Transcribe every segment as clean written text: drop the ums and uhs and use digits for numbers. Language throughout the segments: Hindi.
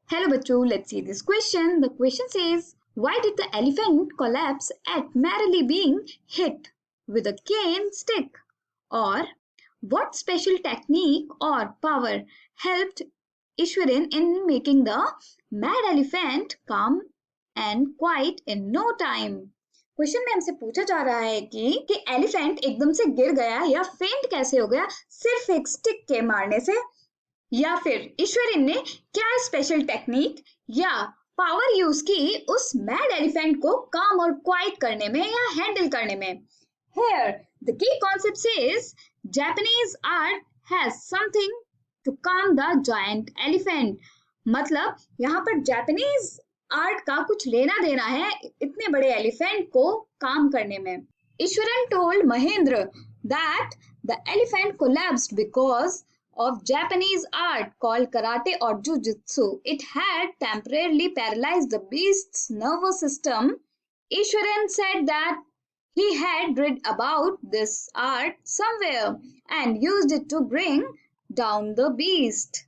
Hello bachcho, let's see this question. The question says, why did the elephant collapse at merely being hit with a cane stick? Or what special technique or power helped Ishwaran in making the mad elephant calm and quiet in no time? Question में हमसे पूछा जा रहा है कि एलिफेंट एकदम से गिर गया या फेंट कैसे हो गया सिर्फ एक स्टिक के मारने से, या फिर ईश्वरी ने क्या स्पेशल टेक्निक या पावर यूज की उस मैड एलिफेंट को काम और क्वाइट करने में या हैंडल करने में. Here the key concept is Japanese art has something to calm the giant elephant. मतलब यहाँ पर जापानीज आर्ट का कुछ लेना देना है इतने बड़े एलिफेंट को काम करने में. Eswaran told Mahendra that the elephant collapsed because of Japanese art called karate or jujutsu. It had temporarily paralyzed the beast's nervous system. Ishwaran said that he had read about this art somewhere and used it to bring down the beast.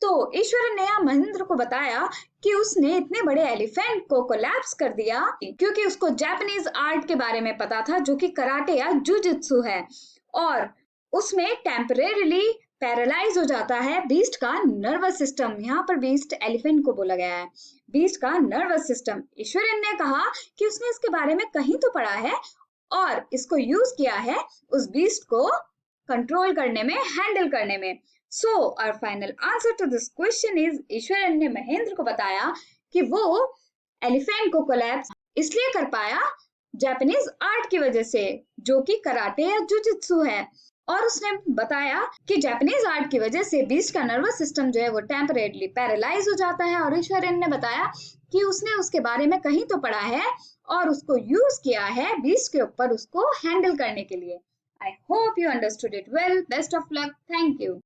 तो ईश्वरन ने यहाँ महेंद्र को बताया कि उसने इतने बड़े एलिफेंट को कोलैप्स कर दिया क्योंकि उसको जापानीज आर्ट के बारे में पता था जो कि कराटे या जुजित्सु है, और उसमें टेम्परेरीली पैरालाइज हो जाता है बीस्ट का नर्वस सिस्टम. यहाँ पर बीस्ट एलिफेंट को बोला गया है, बीस्ट का नर्वस सिस्टम. ईश्वरन ने कहा कि उसने इसके बारे में कहीं तो पढ़ा है और इसको यूज किया है उस बीस्ट को कंट्रोल करने में, हैंडल करने में. So our final answer to this question is Eswaran ने महेंद्र को बताया कि वो एलिफेंट को कोलैप्स इसलिए कर पाया जापानीज आर्ट की वजह से जो कि कराटे या जुजित्सु है, और उसने बताया कि जापानीज आर्ट की वजह से बीस्ट का नर्वस सिस्टम जो है वो टेम्परेरीली पैरालाइज हो जाता है, और ईश्वरन ने बताया कि उसने उसके बारे में कहीं तो पढ़ा है और उसको यूज किया है बीस्ट के ऊपर उसको हैंडल करने के लिए. I hope you understood it well. Best of luck. Thank you.